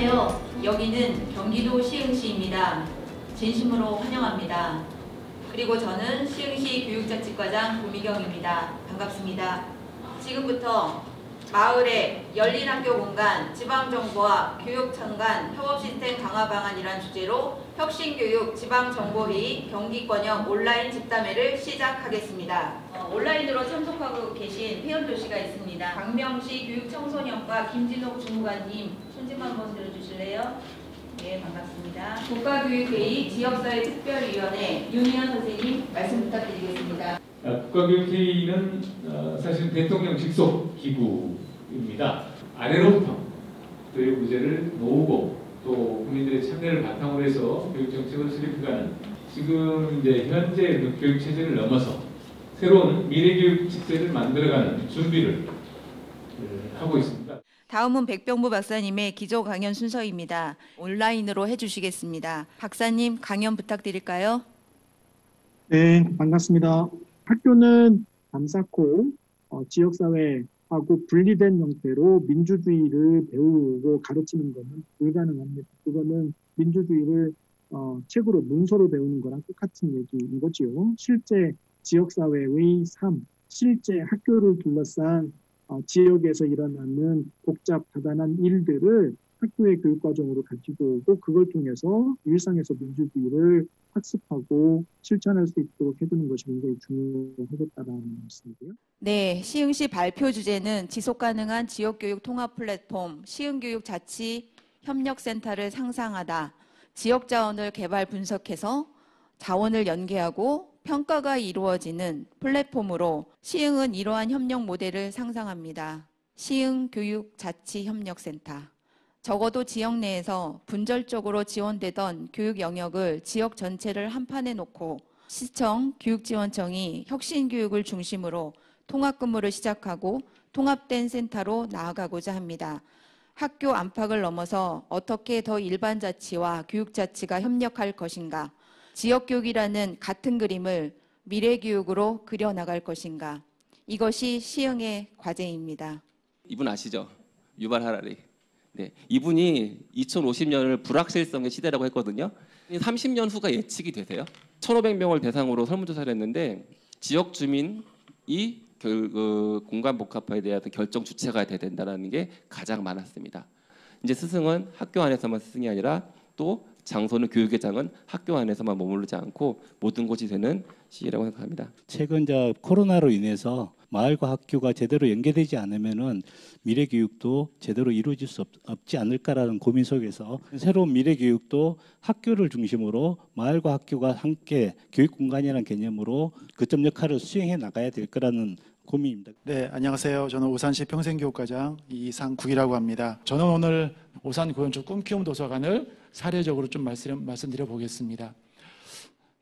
안녕하세요. 여기는 경기도 시흥시입니다. 진심으로 환영합니다. 그리고 저는 시흥시 교육자치과장 고미경입니다. 반갑습니다. 지금부터 마을의 열린 학교 공간, 지방정보와 교육청 간 협업시스템 강화 방안이란 주제로 혁신교육 지방정보회의 경기권역 온라인 집담회를 시작하겠습니다. 온라인으로 참석하고 계신 회원도시가 있습니다. 광명시 교육청소년과 김진옥 주무관님 손좀 한번 들어주실래요? 네, 반갑습니다. 국가교육회의 지역사회 특별위원회 윤희연 선생님 말씀 부탁드리겠습니다. 국가교육회의는 사실 대통령 직속 기구입니다. 아래로부터 교육 문제를 모으고 또 국민들의 참여를 바탕으로 해서 교육 정책을 수립해가는 지금 이제 현재 교육 체제를 넘어서 새로운 미래 교육 체제를 만들어가는 준비를 하고 있습니다. 다음은 백병부 박사님의 기조 강연 순서입니다. 온라인으로 해주시겠습니다. 박사님 강연 부탁드릴까요? 네, 반갑습니다. 학교는 담쌓고 지역사회하고 분리된 형태로 민주주의를 배우고 가르치는 것은 불가능합니다. 그거는 민주주의를 책으로 문서로 배우는 거랑 똑같은 얘기인 거죠. 실제 지역사회의 삶, 실제 학교를 둘러싼 지역에서 일어나는 복잡하다는 일들을 학교의 교육과정으로 가지고 오고 그걸 통해서 일상에서 민주주의를 학습하고 실천할 수 있도록 해주는 것이 굉장히 중요하겠다는 말씀이고요. 네, 시흥시 발표 주제는 지속가능한 지역교육 통합 플랫폼 시흥교육자치협력센터를 상상하다. 지역자원을 개발 분석해서 자원을 연계하고 평가가 이루어지는 플랫폼으로 시흥은 이러한 협력 모델을 상상합니다. 시흥교육자치협력센터. 적어도 지역 내에서 분절적으로 지원되던 교육 영역을 지역 전체를 한판에 놓고 시청, 교육지원청이 혁신교육을 중심으로 통합근무를 시작하고 통합된 센터로 나아가고자 합니다. 학교 안팎을 넘어서 어떻게 더 일반자치와 교육자치가 협력할 것인가, 지역교육이라는 같은 그림을 미래교육으로 그려나갈 것인가, 이것이 시흥의 과제입니다. 이분 아시죠? 유발 하라리. 네, 이분이 2050년을 불확실성의 시대라고 했거든요. 30년 후가 예측이 되세요. 1,500명을 대상으로 설문조사를 했는데 지역 주민이 공간 복합화에 대한 결정 주체가 돼야 된다는 게 가장 많았습니다. 이제 스승은 학교 안에서만 스승이 아니라 또 장소는 교육의장은 학교 안에서만 머무르지 않고 모든 곳이 되는 시기라고 생각합니다. 최근 코로나로 인해서 마을과 학교가 제대로 연계되지 않으면은 미래 교육도 제대로 이루어질 수 없지 않을까라는 고민 속에서 새로운 미래 교육도 학교를 중심으로 마을과 학교가 함께 교육 공간이라는 개념으로 거점 역할을 수행해 나가야 될 거라는 고민입니다. 네, 안녕하세요. 저는 오산시 평생교육과장 이상국이라고 합니다. 저는 오늘 오산 고현초 꿈키움 도서관을 사례적으로 좀 말씀드려 보겠습니다.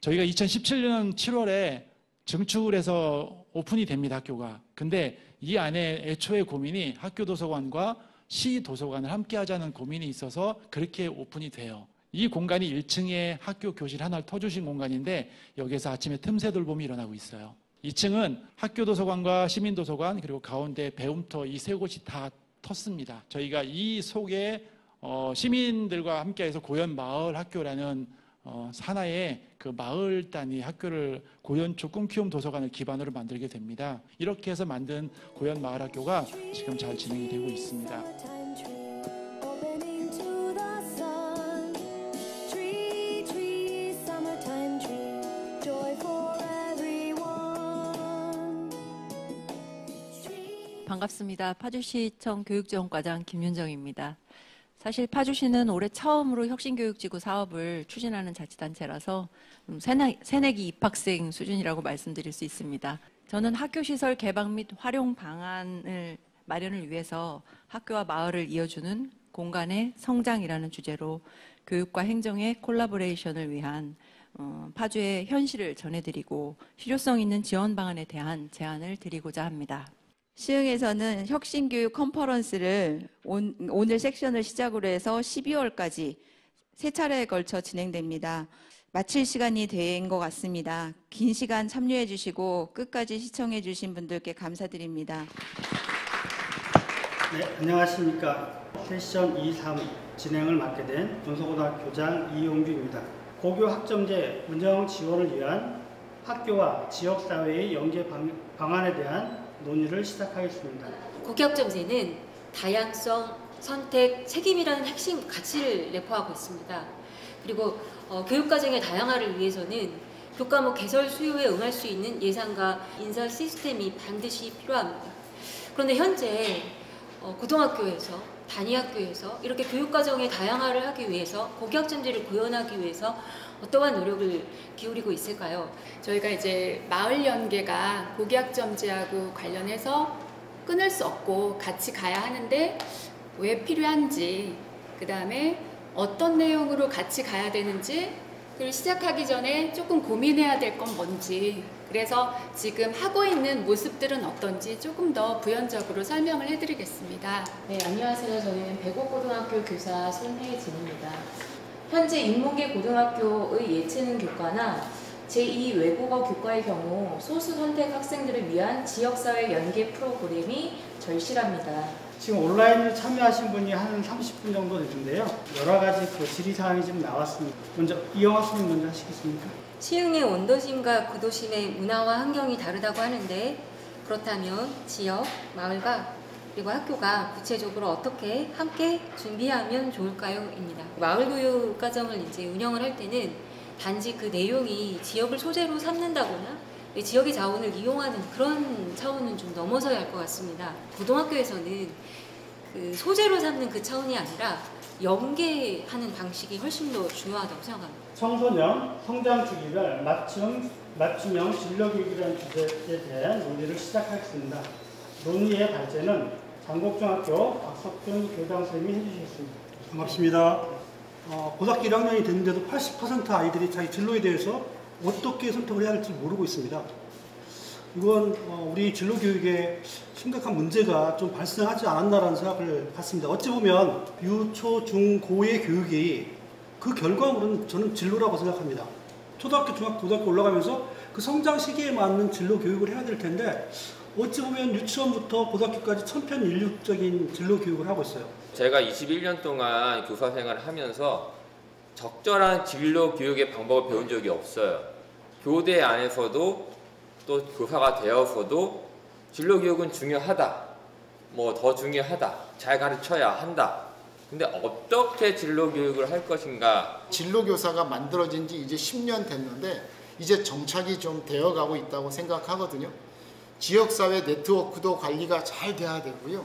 저희가 2017년 7월에 증축을 해서 오픈이 됩니다, 학교가. 근데 이 안에 애초에 고민이 학교 도서관과 시 도서관을 함께 하자는 고민이 있어서 그렇게 오픈이 돼요. 이 공간이 1층에 학교 교실 하나를 터주신 공간인데 여기에서 아침에 틈새 돌봄이 일어나고 있어요. 2층은 학교 도서관과 시민 도서관 그리고 가운데 배움터 이 세 곳이 다 텄습니다. 저희가 이 속에 시민들과 함께해서 고현 마을 학교라는 하나의 그 마을 단위 학교를 고현초 꿈키움 도서관을 기반으로 만들게 됩니다. 이렇게 해서 만든 고현 마을 학교가 지금 잘 진행이 되고 있습니다. 반갑습니다. 파주시청 교육지원과장 김윤정입니다. 사실 파주시는 올해 처음으로 혁신교육지구 사업을 추진하는 자치단체라서 새내기 입학생 수준이라고 말씀드릴 수 있습니다. 저는 학교시설 개방 및 활용 방안을 마련을 위해서 학교와 마을을 이어주는 공간의 성장이라는 주제로 교육과 행정의 콜라보레이션을 위한 파주의 현실을 전해드리고 실효성 있는 지원 방안에 대한 제안을 드리고자 합니다. 시흥에서는 혁신교육 컨퍼런스를 오늘 섹션을 시작으로 해서 12월까지 세 차례에 걸쳐 진행됩니다. 마칠 시간이 된 것 같습니다. 긴 시간 참여해 주시고 끝까지 시청해 주신 분들께 감사드립니다. 네, 안녕하십니까. 세션 2, 3 진행을 맡게 된 군서고등학교장 이용규입니다. 고교 학점제 운영 지원을 위한 학교와 지역사회의 연계 방안에 대한 논의를 시작하겠습니다. 고교학점제는 다양성, 선택, 책임이라는 핵심 가치를 내포하고 있습니다. 그리고 교육과정의 다양화를 위해서는 교과목 개설 수요에 응할 수 있는 예산과 인사 시스템이 반드시 필요합니다. 그런데 현재 고등학교에서, 단위학교에서 이렇게 교육과정의 다양화를 하기 위해서 고교학점제를 구현하기 위해서 어떠한 노력을 기울이고 있을까요? 저희가 이제 마을 연계가 고교학점제하고 관련해서 끊을 수 없고 같이 가야 하는데 왜 필요한지, 그 다음에 어떤 내용으로 같이 가야 되는지, 그리고 시작하기 전에 조금 고민해야 될 건 뭔지, 그래서 지금 하고 있는 모습들은 어떤지 조금 더 부연적으로 설명을 해드리겠습니다. 네, 안녕하세요. 저는 백옥고등학교 교사 손혜진입니다. 현재 인문계 고등학교의 예체능 교과나 제2 외국어 교과의 경우 소수 선택 학생들을 위한 지역사회 연계 프로그램이 절실합니다. 지금 온라인에 참여하신 분이 한 30분 정도 됐는데요. 여러 가지 질의사항이 좀 나왔습니다. 먼저 이영학 선생님 먼저 하시겠습니까? 시흥의 원도심과 구도심의 문화와 환경이 다르다고 하는데, 그렇다면 지역, 마을과 그리고 학교가 구체적으로 어떻게 함께 준비하면 좋을까요? 입니다. 마을교육과정을 이제 운영을 할 때는 단지 그 내용이 지역을 소재로 삼는다거나 지역의 자원을 이용하는 그런 차원은 좀 넘어서야 할 것 같습니다. 고등학교에서는 그 소재로 삼는 그 차원이 아니라 연계하는 방식이 훨씬 더 중요하다고 생각합니다. 청소년 성장 주기별 맞춤형 진로교육이라는 주제에 대한 논의를 시작하겠습니다. 논의의 발제는 장곡중학교 박석준 교장 선생님이 해주시겠습니다. 반갑습니다. 고등학교 1학년이 됐는데도 80% 아이들이 자기 진로에 대해서 어떻게 선택을 해야 할지 모르고 있습니다. 이건 우리 진로 교육에 심각한 문제가 좀 발생하지 않았나라는 생각을 갖습니다. 어찌 보면 유, 초, 중, 고의 교육이 그 결과물은 저는 진로라고 생각합니다. 초등학교, 중학교, 고등학교 올라가면서 그 성장 시기에 맞는 진로 교육을 해야 될 텐데 어찌 보면 유치원부터 고등학교까지 천편일률적인 진로 교육을 하고 있어요. 제가 21년 동안 교사 생활을 하면서 적절한 진로 교육의 방법을 배운 적이 없어요. 교대 안에서도 또 교사가 되어서도 진로 교육은 중요하다, 뭐 더 중요하다, 잘 가르쳐야 한다. 근데 어떻게 진로 교육을 할 것인가? 진로 교사가 만들어진 지 이제 10년 됐는데 이제 정착이 좀 되어가고 있다고 생각하거든요. 지역사회 네트워크도 관리가 잘 돼야 되고요.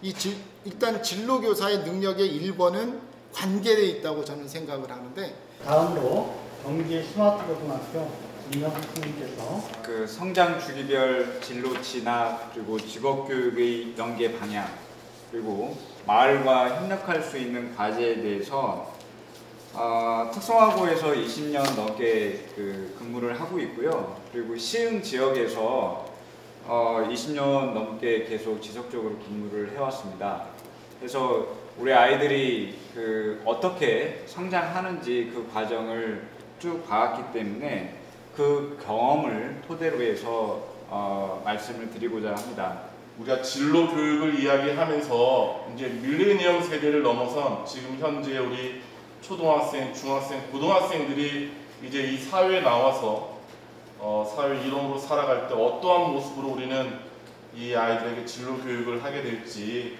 일단 진로 교사의 능력의 1번은 관계되어 있다고 저는 생각을 하는데, 다음으로 경기 스마트고등학교 임명학 선생님께서 그 성장 주기별 진로 진학, 그리고 직업교육의 연계 방향, 그리고 마을과 협력할 수 있는 과제에 대해서 특성화고에서 20년 넘게 근무를 하고 있고요. 그리고 시흥 지역에서 20년 넘게 계속 지속적으로 근무를 해왔습니다. 그래서 우리 아이들이 어떻게 성장하는지 그 과정을 쭉 봐왔기 때문에 그 경험을 토대로 해서 말씀을 드리고자 합니다. 우리가 진로 교육을 이야기하면서 이제 밀레니엄 세대를 넘어선 지금 현재 우리 초등학생, 중학생, 고등학생들이 이제 이 사회에 나와서 사회 일원으로 살아갈 때 어떠한 모습으로 우리는 이 아이들에게 진로 교육을 하게 될지.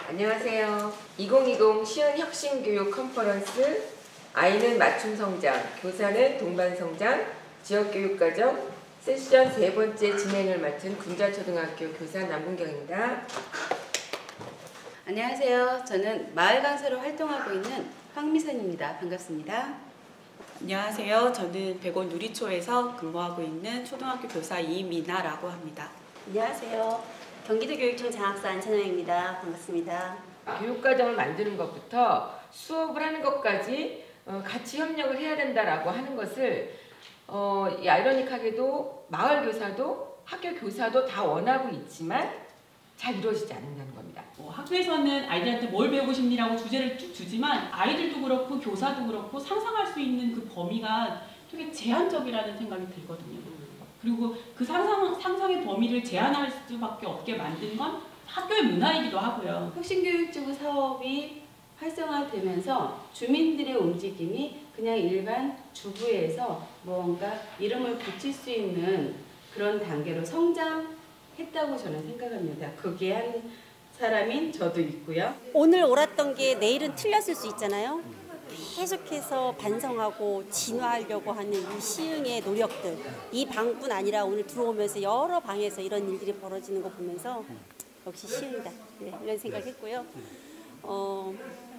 안녕하세요. 2020 시흥 혁신교육 컨퍼런스 아이는 맞춤 성장, 교사는 동반 성장, 지역교육과정 세션 3번째 진행을 맡은 군자초등학교 교사 남문경입니다. 안녕하세요. 저는 마을 강사로 활동하고 있는 황미선입니다. 반갑습니다. 안녕하세요. 저는 백원 누리초에서 근무하고 있는 초등학교 교사 이미나라고 합니다. 안녕하세요. 경기도교육청 장학사 안찬영입니다. 반갑습니다. 교육과정을 만드는 것부터 수업을 하는 것까지 같이 협력을 해야 된다라고 하는 것을 아이러니하게도 마을 교사도 학교 교사도 다 원하고 있지만 잘 이루어지지 않는다는 겁니다. 학교에서는 아이들한테 뭘 배우고 싶니라고 주제를 쭉 주지만 아이들도 그렇고 교사도 그렇고 상상할 수 있는 그 범위가 되게 제한적이라는 생각이 들거든요. 그리고 그 상상의 범위를 제한할 수밖에 없게 만든 건 학교의 문화이기도 하고요. 혁신교육지구 사업이 활성화되면서 주민들의 움직임이 그냥 일반 주부에서 뭔가 이름을 붙일 수 있는 그런 단계로 성장했다고 저는 생각합니다. 거기에 한 사람인 저도 있고요. 오늘 옳았던 게 내일은 틀렸을 수 있잖아요. 계속해서 반성하고 진화하려고 하는 이 시흥의 노력들, 이 방뿐 아니라 오늘 들어오면서 여러 방에서 이런 일들이 벌어지는 거 보면서 역시 시흥이다, 네, 이런 생각했고요.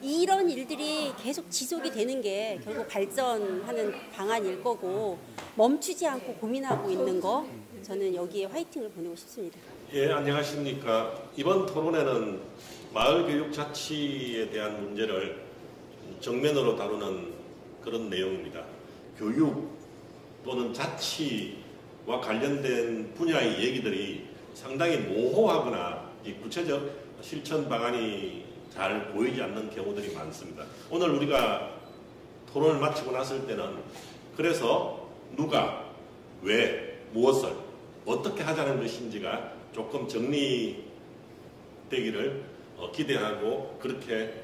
이런 일들이 계속 지속이 되는 게 결국 발전하는 방안일 거고, 멈추지 않고 고민하고 있는 거, 저는 여기에 화이팅을 보내고 싶습니다. 예, 안녕하십니까. 이번 토론회는 마을교육 자치에 대한 문제를 정면으로 다루는 그런 내용입니다. 교육 또는 자치와 관련된 분야의 얘기들이 상당히 모호하거나 구체적 실천 방안이 잘 보이지 않는 경우들이 많습니다. 오늘 우리가 토론을 마치고 났을 때는 그래서 누가, 왜, 무엇을 어떻게 하자는 것인지가 조금 정리되기를 기대하고 그렇게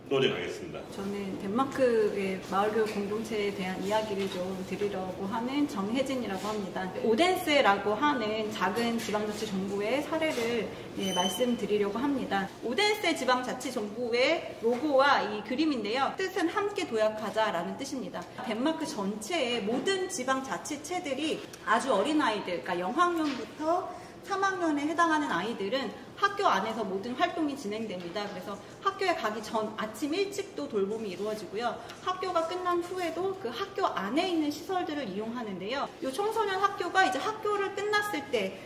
노력하겠습니다. 저는 덴마크의 마을교육 공동체에 대한 이야기를 좀 드리려고 하는 정혜진이라고 합니다. 오덴세라고 하는 작은 지방자치정부의 사례를 말씀드리려고 합니다. 오덴세 지방자치정부의 로고와 이 그림인데요. 뜻은 함께 도약하자라는 뜻입니다. 덴마크 전체의 모든 지방자치체들이 아주 어린 아이들, 그러니까 0학년부터 3학년에 해당하는 아이들은 학교 안에서 모든 활동이 진행됩니다. 그래서 학교에 가기 전 아침 일찍도 돌봄이 이루어지고요. 학교가 끝난 후에도 그 학교 안에 있는 시설들을 이용하는데요. 이 청소년 학교가 이제 학교를 끝났을 때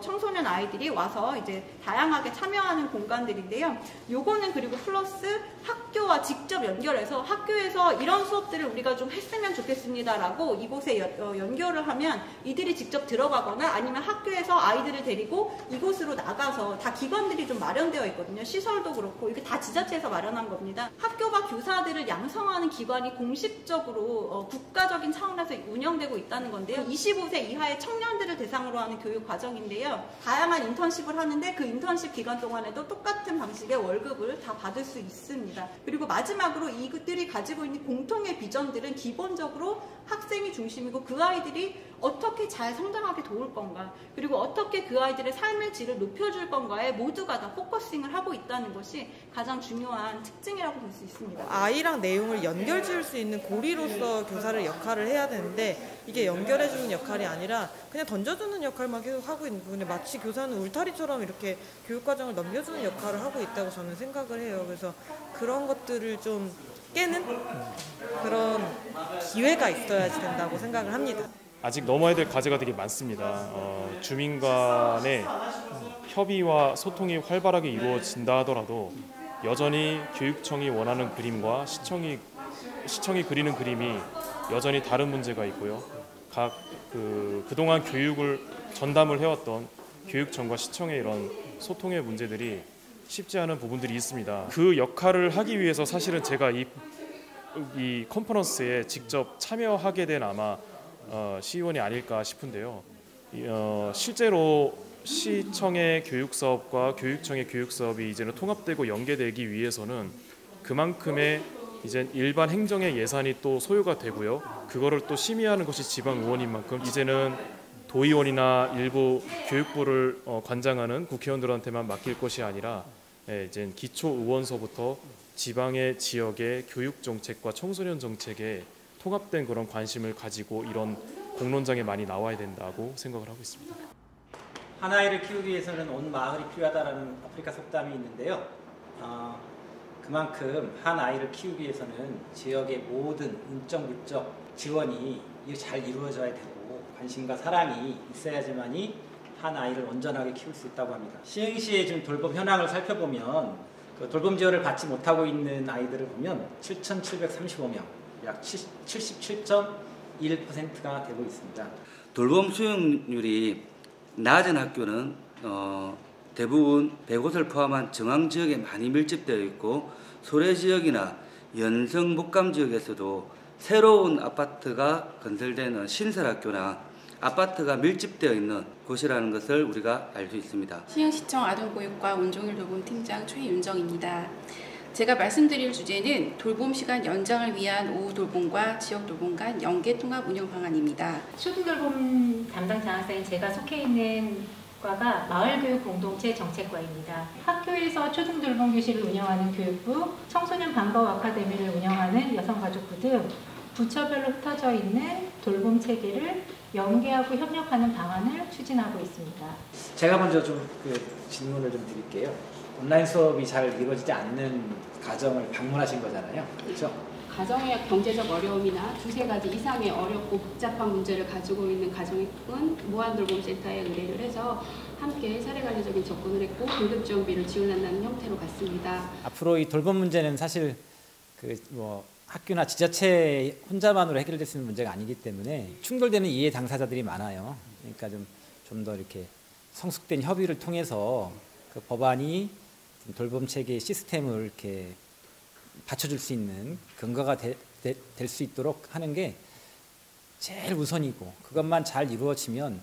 청소년 아이들이 와서 이제 다양하게 참여하는 공간들인데요. 요거는 그리고 플러스 학교와 직접 연결해서 학교에서 이런 수업들을 우리가 좀 했으면 좋겠습니다라고 이곳에 연결을 하면 이들이 직접 들어가거나 아니면 학교에서 아이들을 데리고 이곳으로 나가서 다 기관들이 좀 마련되어 있거든요. 시설도 그렇고 이게 다 지자체에서 마련한 겁니다. 학교가 교사들을 양성하는 기관이 공식적으로 국가적인 차원에서 운영되고 있다는 건데요. 25세 이하의 청년들을 대상으로 하는 교육 과정인데요. 다양한 인턴십을 하는데 그 인턴십 기간 동안에도 똑같은 방식의 월급을 다 받을 수 있습니다. 그리고 마지막으로 이들이 가지고 있는 공통의 비전들은 기본적으로 학생이 중심이고 그 아이들이 어떻게 잘 성장하게 도울 건가, 그리고 어떻게 그 아이들의 삶의 질을 높여줄 건가에 모두가 다 포커싱을 하고 있다는 것이 가장 중요한 특징이라고 볼 수 있습니다. 아이랑 내용을 연결 지을 수 있는 고리로서 교사를 역할을 해야 되는데 이게 연결해주는 역할이 아니라 그냥 던져주는 역할만 계속 하고 있는 거예요. 마치 교사는 울타리처럼 이렇게 교육과정을 넘겨주는 역할을 하고 있다고 저는 생각을 해요. 그래서 그런 것들을 좀 깨는 그런 기회가 있어야지 된다고 생각을 합니다. 아직 넘어야 될 과제가 되게 많습니다. 주민 간의 협의와 소통이 활발하게 이루어진다 하더라도 여전히 교육청이 원하는 그림과 시청이 그리는 그림이 여전히 다른 문제가 있고요. 그동안 교육을 전담을 해왔던 교육청과 시청의 이런 소통의 문제들이 쉽지 않은 부분들이 있습니다. 그 역할을 하기 위해서 사실은 제가 이 컨퍼런스에 직접 참여하게 된 아마 시의원이 아닐까 싶은데요. 실제로 시청의 교육사업과 교육청의 교육사업이 이제는 통합되고 연계되기 위해서는 그만큼의 이제 일반 행정의 예산이 또 소요가 되고요. 그거를 또 심의하는 것이 지방의원인 만큼 이제는 도의원이나 일부 교육부를 관장하는 국회의원들한테만 맡길 것이 아니라 이제 기초의원서부터 지방의 지역의 교육 정책과 청소년 정책에 통합된 그런 관심을 가지고 이런 공론장에 많이 나와야 된다고 생각을 하고 있습니다. 한 아이를 키우기 위해서는 온 마을이 필요하다는 아프리카 속담이 있는데요. 그만큼 한 아이를 키우기 위해서는 지역의 모든 인적, 물적 지원이 잘 이루어져야 되고 관심과 사랑이 있어야지만이 한 아이를 온전하게 키울 수 있다고 합니다. 시흥시의 지금 돌봄 현황을 살펴보면 그 돌봄 지원을 받지 못하고 있는 아이들을 보면 7,735명, 약 77.1%가 되고 있습니다. 돌봄 수용률이 낮은 학교는 대부분 100곳을 포함한 정황지역에 많이 밀집되어 있고 소래지역이나 연성 목감 지역에서도 새로운 아파트가 건설되는 신설학교나 아파트가 밀집되어 있는 곳이라는 것을 우리가 알 수 있습니다. 시흥시청 아동보육과 온종일 돌봄 팀장 최윤정입니다. 제가 말씀드릴 주제는 돌봄 시간 연장을 위한 오후 돌봄과 지역 돌봄 간 연계 통합 운영 방안입니다. 초등돌봄 담당 장학사인 제가 속해 있는 과가 마을교육 공동체 정책과입니다. 학교에서 초등돌봄 교실을 운영하는 교육부, 청소년 방과후 아카데미를 운영하는 여성가족부 등 부처별로 흩어져 있는 돌봄 체계를 연계하고 협력하는 방안을 추진하고 있습니다. 제가 먼저 좀 질문을 좀 드릴게요. 온라인 수업이 잘 이루어지지 않는 가정을 방문하신 거잖아요. 그렇죠? 가정의 경제적 어려움이나 두세 가지 이상의 어렵고 복잡한 문제를 가지고 있는 가정은 무한돌봄센터에 의뢰를 해서 함께 사례관리적인 접근을 했고 긴급지원비를 지원한다는 형태로 갔습니다. 앞으로 이 돌봄 문제는 사실 학교나 지자체 혼자만으로 해결될 수 있는 문제가 아니기 때문에 충돌되는 이해 당사자들이 많아요. 그러니까 좀 더 이렇게 성숙된 협의를 통해서 그 법안이 돌봄 체계 시스템을 이렇게 받쳐줄 수 있는 근거가 될 수 있도록 하는 게 제일 우선이고, 그것만 잘 이루어지면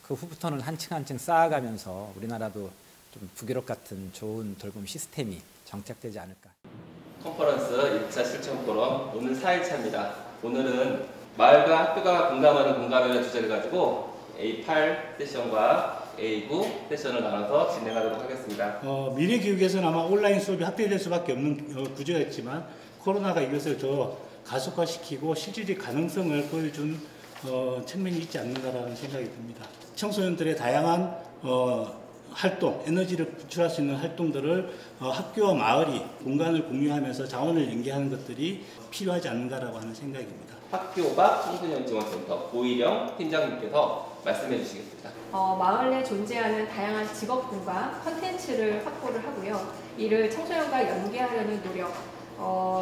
그 후부터는 한층 한층 쌓아가면서 우리나라도 좀 북유럽 같은 좋은 돌봄 시스템이 정착되지 않을까. 컨퍼런스 1차 실천 포럼 오늘 4일차입니다. 오늘은 마을과 학교가 공감하는 공감이라는 주제를 가지고 A8 세션과 A9 세션을 나눠서 진행하도록 하겠습니다. 미래 교육에서는 아마 온라인 수업이 확대될 수밖에 없는 구조였지만 코로나가 이것을 더 가속화시키고 실질의 가능성을 보여준 측면이 있지 않는가라는 생각이 듭니다. 청소년들의 다양한 활동, 에너지를 분출할 수 있는 활동들을 학교와 마을이 공간을 공유하면서 자원을 연계하는 것들이 필요하지 않는가라고 하는 생각입니다. 학교가 청소년지원센터 고희령 팀장님께서 말씀해 주시겠습니다. 마을 내 존재하는 다양한 직업군과 컨텐츠를 확보를 하고요. 이를 청소년과 연계하려는 노력,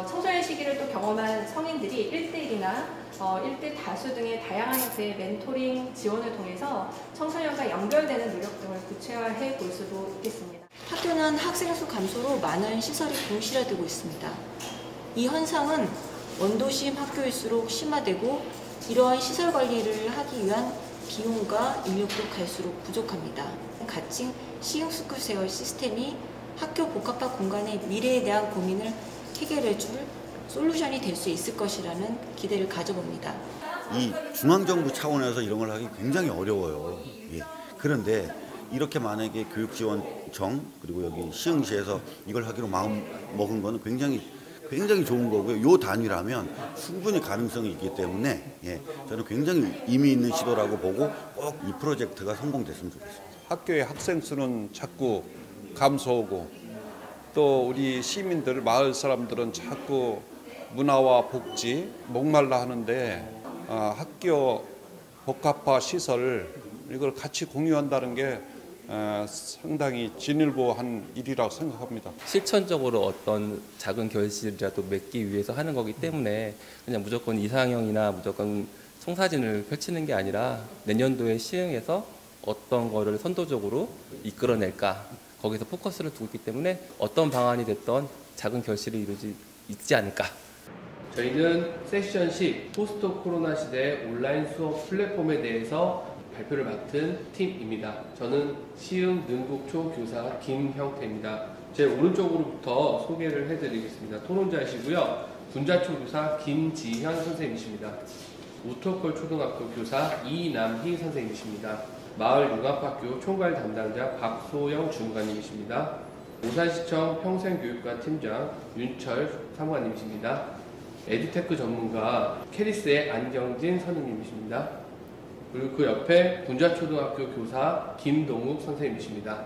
청소년 시기를 또 경험한 성인들이 1대1이나 1대 다수 등의 다양한 형태의 멘토링 지원을 통해서 청소년과 연결되는 노력 등을 구체화해 볼 수도 있겠습니다. 학교는 학생 수 감소로 많은 시설이 동실화되고 있습니다. 이 현상은 원도심 학교일수록 심화되고 이러한 시설 관리를 하기 위한 비용과 인력도 갈수록 부족합니다. 가칭 시흥스쿨세어 시스템이 학교 복합화 공간의 미래에 대한 고민을 해결해줄 솔루션이 될 수 있을 것이라는 기대를 가져봅니다. 이 중앙정부 차원에서 이런 걸 하기 굉장히 어려워요. 예. 그런데 이렇게 만약에 교육지원청 그리고 여기 시흥시에서 이걸 하기로 마음 먹은 거는 굉장히 좋은 거고요. 요 단위라면 충분히 가능성이 있기 때문에 저는 굉장히 의미 있는 시도라고 보고 꼭 이 프로젝트가 성공됐으면 좋겠습니다. 학교의 학생 수는 자꾸 감소하고 또 우리 시민들, 마을 사람들은 자꾸 문화와 복지 목말라 하는데 학교 복합화 시설 이걸 같이 공유한다는 게 상당히 진일보한 일이라고 생각합니다. 실천적으로 어떤 작은 결실이라도 맺기 위해서 하는 거기 때문에 그냥 무조건 이상형이나 무조건 송사진을 펼치는 게 아니라 내년도에 시흥에서 어떤 거를 선도적으로 이끌어낼까 거기서 포커스를 두고 있기 때문에 어떤 방안이 됐던 작은 결실이 있지 않을까. 저희는 세션 10 포스트 코로나 시대 온라인 수업 플랫폼에 대해서 발표를 맡은 팀입니다. 저는 시흥 능북초 교사 김형태입니다. 제 오른쪽으로부터 소개를 해드리겠습니다. 토론자이시고요. 군자초 교사 김지현 선생님이십니다. 우토컬 초등학교 교사 이남희 선생님이십니다. 마을융합학교 총괄 담당자 박소영 주무관님이십니다. 오산시청 평생교육과 팀장 윤철 사무관님이십니다. 에듀테크 전문가 캐리스의 안경진 선생님이십니다. 그리고 그 옆에 군자초등학교 교사 김동욱 선생님이십니다.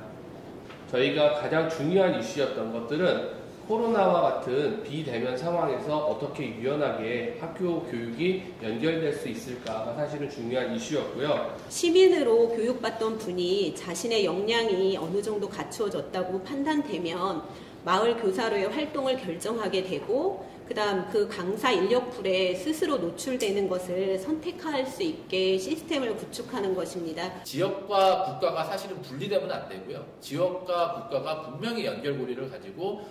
저희가 가장 중요한 이슈였던 것들은 코로나와 같은 비대면 상황에서 어떻게 유연하게 학교 교육이 연결될 수 있을까가 사실은 중요한 이슈였고요. 시민으로 교육받던 분이 자신의 역량이 어느 정도 갖추어졌다고 판단되면 마을 교사로의 활동을 결정하게 되고 그다음 그 강사 인력풀에 스스로 노출되는 것을 선택할 수 있게 시스템을 구축하는 것입니다. 지역과 국가가 사실은 분리되면 안 되고요. 지역과 국가가 분명히 연결고리를 가지고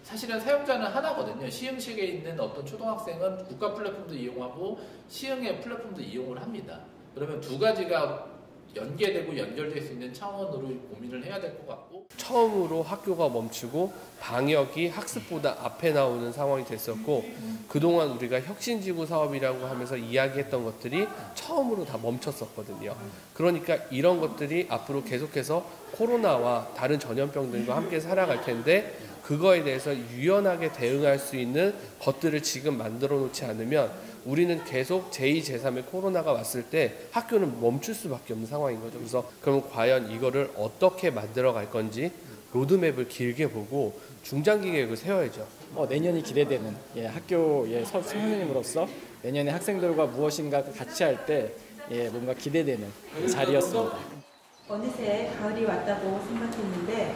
사실은 사용자는 하나거든요. 시흥시에 있는 어떤 초등학생은 국가 플랫폼도 이용하고 시흥의 플랫폼도 이용을 합니다. 그러면 두 가지가 연계되고 연결될 수 있는 차원으로 고민을 해야 될 것 같고 처음으로 학교가 멈추고 방역이 학습보다 앞에 나오는 상황이 됐었고 그동안 우리가 혁신지구 사업이라고 하면서 이야기했던 것들이 처음으로 다 멈췄었거든요. 그러니까 이런 것들이 앞으로 계속해서 코로나와 다른 전염병들과 함께 살아갈 텐데 그거에 대해서 유연하게 대응할 수 있는 것들을 지금 만들어 놓지 않으면 우리는 계속 제2, 제3의 코로나가 왔을 때 학교는 멈출 수밖에 없는 상황인 거죠. 그래서 그럼 과연 이거를 어떻게 만들어 갈 건지 로드맵을 길게 보고 중장기 계획을 세워야죠. 내년이 기대되는 학교의 선생님으로서 내년에 학생들과 무엇인가 같이 할 때 뭔가 기대되는 자리였습니다. 어느새 가을이 왔다고 생각했는데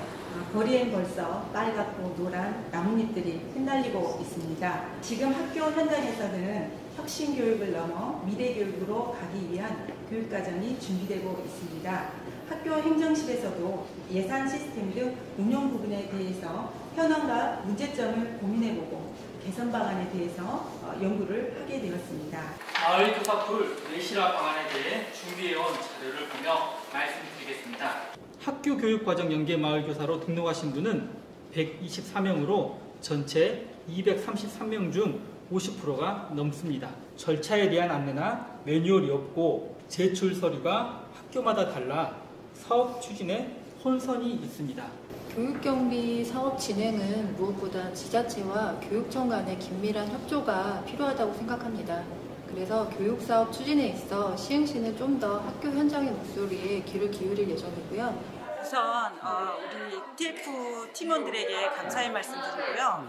거리엔 벌써 빨갛고 노란 나뭇잎들이 흩날리고 있습니다. 지금 학교 현장에서는 혁신 교육을 넘어 미래 교육으로 가기 위한 교육과정이 준비되고 있습니다. 학교 행정실에서도 예산 시스템 등 운영 부분에 대해서 현황과 문제점을 고민해보고 개선 방안에 대해서 연구를 하게 되었습니다. 마을 교사풀 내실화 방안에 대해 준비해온 자료를 보며 말씀드리겠습니다. 학교 교육과정 연계 마을 교사로 등록하신 분은 124명으로 전체 233명 중 50%가 넘습니다. 절차에 대한 안내나 매뉴얼이 없고 제출 서류가 학교마다 달라 사업 추진에 혼선이 있습니다. 교육경비 사업 진행은 무엇보다 지자체와 교육청 간의 긴밀한 협조가 필요하다고 생각합니다. 그래서 교육사업 추진에 있어 시흥시는 좀 더 학교 현장의 목소리에 귀를 기울일 예정이고요. 우선 우리 TF 팀원들에게 감사의 말씀드리고요.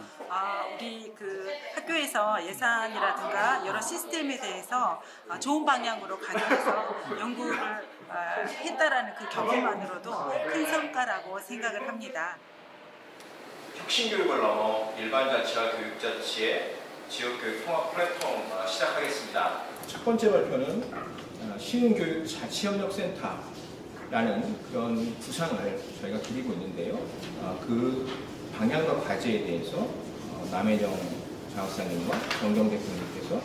우리 학교에서 예산이라든가 여러 시스템에 대해서 좋은 방향으로 가져가서 연구를 했다라는 그 경험만으로도 큰 성과라고 생각을 합니다. 혁신교육을 넘어 일반자치와 교육자치의 지역교육 통합 플랫폼 시작하겠습니다. 첫 번째 발표는 시흥교육 자치협력센터라는 그런 구상을 저희가 기리고 있는데요. 그 방향과 과제에 대해서 남혜정 장학사님과 정경 대표님께서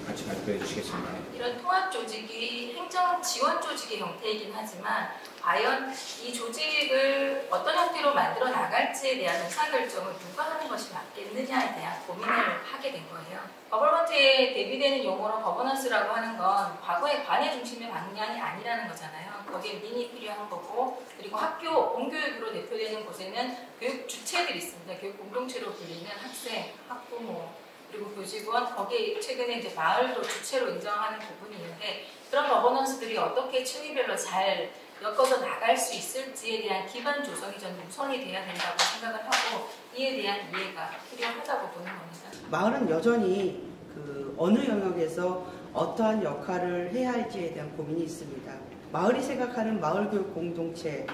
같이 발표해 주시겠습니다. 이런 통합 조직이 행정 지원 조직의 형태이긴 하지만 과연 이 조직을 어떤 형태로 만들어 나갈지에 대한 의사결정을 누가 하는 것이 맞겠느냐에 대한 고민을 하게 된 거예요. 거버넌트에 대비되는 용어로 거버넌스라고 하는 건 과거의 관의 중심의 방향이 아니라는 거잖아요. 거기에 민이 필요한 거고, 그리고 학교 공교육으로 대표되는 곳에는 교육 주체들이 있습니다. 교육 공동체로 불리는 학생, 학부모, 그리고 교직원, 거기에 최근에 이제 마을도 주체로 인정하는 부분이 있는데 그런 거버넌스들이 어떻게 층위별로 잘 엮어서 나갈 수 있을지에 대한 기반 조성이 저는 우선이 돼야 된다고 생각을 하고 이에 대한 이해가 필요하다고 보는 겁니다. 마을은 여전히 어느 영역에서 어떠한 역할을 해야 할지에 대한 고민이 있습니다. 마을이 생각하는 마을교육 공동체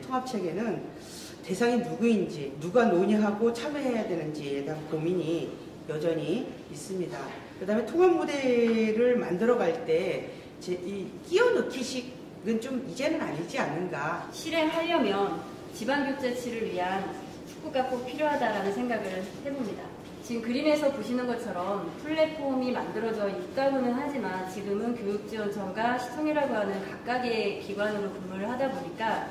통합체계는 대상이 누구인지, 누가 논의하고 참여해야 되는지에 대한 고민이 여전히 있습니다. 그 다음에 통합 모델을 만들어갈 때 이 끼워넣기식은 좀 이제는 아니지 않는가. 실행하려면 지방교육자치를 위한 축구가 꼭 필요하다라는 생각을 해봅니다. 지금 그림에서 보시는 것처럼 플랫폼이 만들어져 있다고는 하지만 지금은 교육지원청과 시청이라고 하는 각각의 기관으로 근무를 하다 보니까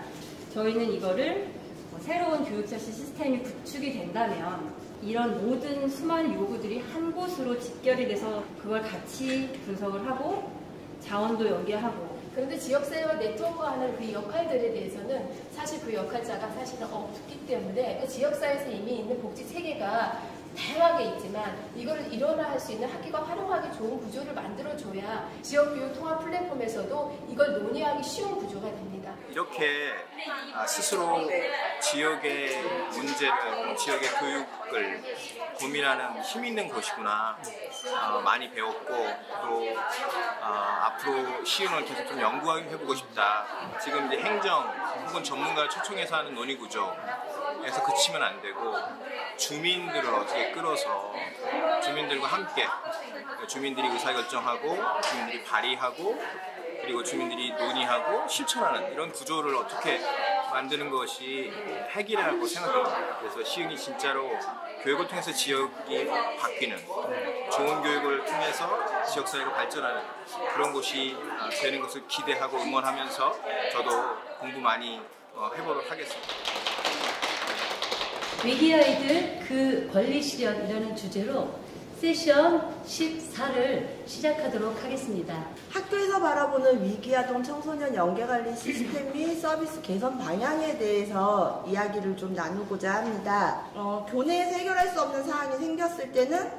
저희는 이거를 새로운 교육자치 시스템이 구축이 된다면 이런 모든 수많은 요구들이 한 곳으로 집결이 돼서 그걸 같이 분석을 하고 자원도 연계하고 그런데 지역사회와 네트워크하는 그 역할들에 대해서는 사실 그 역할자가 사실은 없기 때문에 그 지역사회에서 이미 있는 복지 체계가 다양하게 있지만 이거를 일원화할 수 있는 학교가 활용하기 좋은 구조를 만들어줘야 지역교육 통합 플랫폼에서도 이걸 논의하기 쉬운 구조가 됩니다. 이렇게 스스로 지역의 문제를, 지역의 교육을 고민하는 힘 있는 곳이구나 많이 배웠고 또 앞으로 시흥을 계속 좀 연구해보고 싶다. 지금 이제 행정 혹은 전문가를 초청해서 하는 논의구조에서 그치면 안 되고 주민들을 어떻게 끌어서 주민들과 함께 주민들이 의사결정하고 주민들이 발의하고 그리고 주민들이 논의하고 실천하는 이런 구조를 어떻게 만드는 것이 핵이라고 생각합니다. 그래서 시흥이 진짜로 교육을 통해서 지역이 바뀌는, 좋은 교육을 통해서 지역사회가 발전하는 그런 곳이 되는 것을 기대하고 응원하면서 저도 공부 많이 해보도록 하겠습니다. 위기 아이들 그 권리 실현이라는 주제로 세션 14를 시작하도록 하겠습니다. 학교에서 바라보는 위기아동 청소년 연계관리 시스템 및 서비스 개선 방향에 대해서 이야기를 좀 나누고자 합니다. 교내에서 해결할 수 없는 사항이 생겼을 때는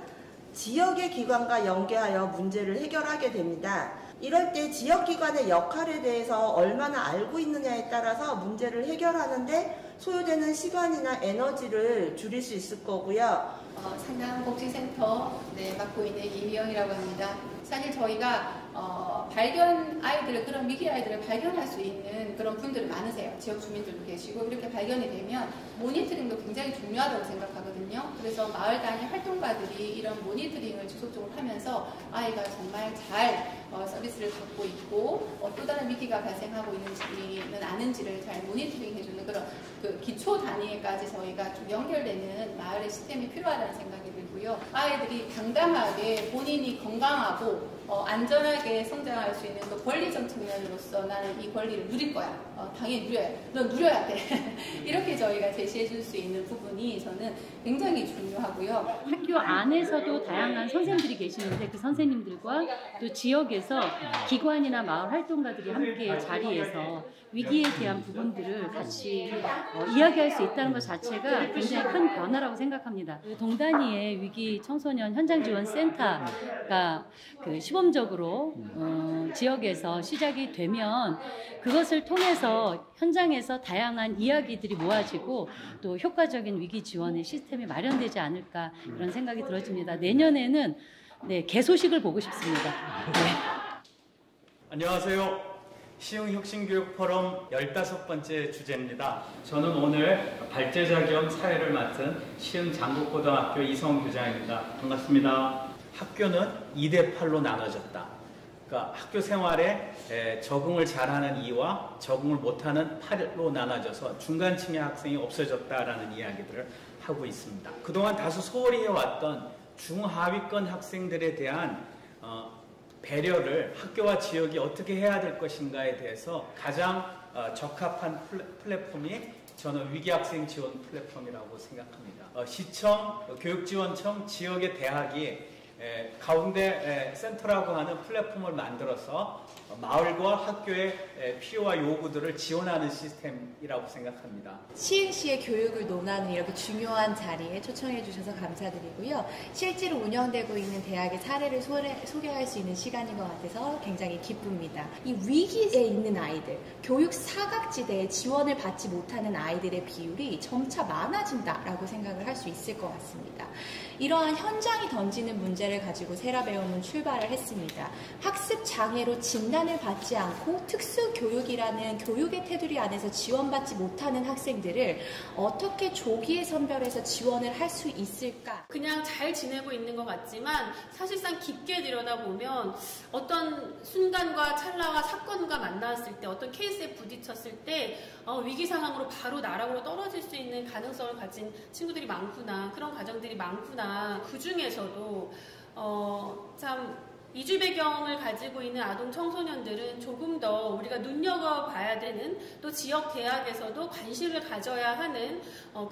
지역의 기관과 연계하여 문제를 해결하게 됩니다. 이럴 때 지역기관의 역할에 대해서 얼마나 알고 있느냐에 따라서 문제를 해결하는데 소요되는 시간이나 에너지를 줄일 수 있을 거고요. 상담복지센터 맡고 있는 이미영이라고 합니다. 사실 저희가 발견 아이들을, 그런 위기 아이들을 발견할 수 있는 그런 분들이 많으세요. 지역 주민들도 계시고, 이렇게 발견이 되면 모니터링도 굉장히 중요하다고 생각하거든요. 그래서 마을 단위 활동가들이 이런 모니터링을 지속적으로 하면서 아이가 정말 잘 서비스를 받고 있고 또 다른 위기가 발생하고 있는지는 아는지를 잘 모니터링 해주는 그런 그 기초 단위에까지 저희가 좀 연결되는 마을의 시스템이 필요하다는 생각이 들고요. 아이들이 당당하게 본인이 건강하고 안전하게 성장할 수 있는 또 권리적 측면으로서 나는 이 권리를 누릴 거야. 당연히 누려야 돼. 넌 누려야 돼. 이렇게 저희가 제시해 줄 수 있는 부분이 저는 굉장히 중요하고요. 학교 안에서도 다양한 선생님들이 계시는데 그 선생님들과 또 지역에서 기관이나 마을 활동가들이 함께 자리에서 위기에 대한 부분들을 같이 이야기할 수 있다는 것 자체가 굉장히 큰 변화라고 생각합니다. 동단위의 위기 청소년 현장 지원 센터가 시범적으로 지역에서 시작이 되면 그것을 통해서 현장에서 다양한 이야기들이 모아지고 또 효과적인 위기 지원의 시스템이 마련되지 않을까 그런 생각이 들어집니다. 내년에는 개소식을 보고 싶습니다. 안녕하세요. 시흥혁신교육 포럼 15번째 주제입니다. 저는 오늘 발제자 겸 사회를 맡은 시흥장국고등학교 이성훈 교장입니다. 반갑습니다. 학교는 2대8로 나눠졌다. 그러니까 학교 생활에 적응을 잘하는 2와 적응을 못하는 8로 나눠져서 중간층의 학생이 없어졌다라는 이야기들을 하고 있습니다. 그동안 다소 소홀히 해왔던 중하위권 학생들에 대한 배려를 학교와 지역이 어떻게 해야 될 것인가에 대해서 가장 적합한 플랫폼이 저는 위기학생 지원 플랫폼이라고 생각합니다. 시청, 교육지원청, 지역의 대학이 가운데 센터라고 하는 플랫폼을 만들어서 마을과 학교의 필요와 요구들을 지원하는 시스템이라고 생각합니다. 시흥시의 교육을 논하는 이렇게 중요한 자리에 초청해 주셔서 감사드리고요. 실제로 운영되고 있는 대학의 사례를 소개할 수 있는 시간인 것 같아서 굉장히 기쁩니다. 이 위기에 있는 아이들, 교육 사각지대에 지원을 받지 못하는 아이들의 비율이 점차 많아진다라고 생각을 할 수 있을 것 같습니다. 이러한 현장이 던지는 문제를 가지고 세라배움은 출발을 했습니다. 학습 장애로 진단을 받지 않고 특수교육이라는 교육의 테두리 안에서 지원받지 못하는 학생들을 어떻게 조기에 선별해서 지원을 할 수 있을까? 그냥 잘 지내고 있는 것 같지만 사실상 깊게 들여다보면 어떤 순간과 찰나와 사건과 만났을 때 어떤 케이스에 부딪혔을 때 위기 상황으로 바로 나락으로 떨어질 수 있는 가능성을 가진 친구들이 많구나, 그런 가정들이 많구나. 그 중에서도 참 이주 배경을 가지고 있는 아동 청소년들은 조금 더 우리가 눈여겨봐야 되는, 또 지역 대학에서도 관심을 가져야 하는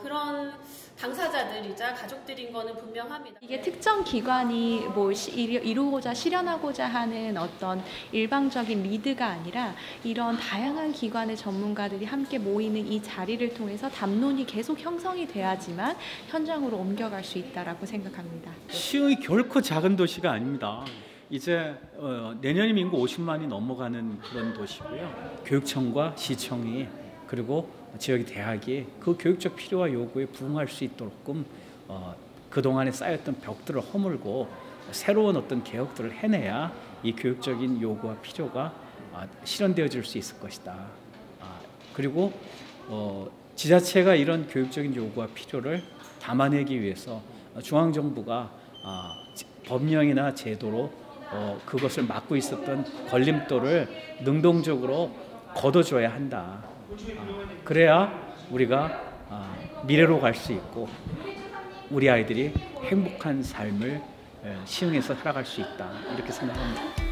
그런 당사자들이자 가족들인 거는 분명합니다. 이게 특정 기관이 이루고자 실현하고자 하는 어떤 일방적인 리드가 아니라 이런 다양한 기관의 전문가들이 함께 모이는 이 자리를 통해서 담론이 계속 형성이 돼야지만 현장으로 옮겨갈 수 있다라고 생각합니다. 시흥이 결코 작은 도시가 아닙니다. 이제 내년이면 인구 50만이 넘어가는 그런 도시고요. 교육청과 시청이 그리고 지역의 대학이 그 교육적 필요와 요구에 부응할 수 있도록끔 그동안에 쌓였던 벽들을 허물고 새로운 어떤 개혁들을 해내야 이 교육적인 요구와 필요가 실현되어질 수 있을 것이다. 그리고 지자체가 이런 교육적인 요구와 필요를 담아내기 위해서 중앙정부가 법령이나 제도로 그것을 막고 있었던 걸림돌을 능동적으로 걷어줘야 한다. 그래야 우리가 미래로 갈 수 있고 우리 아이들이 행복한 삶을 시흥에서 살아갈 수 있다 이렇게 생각합니다.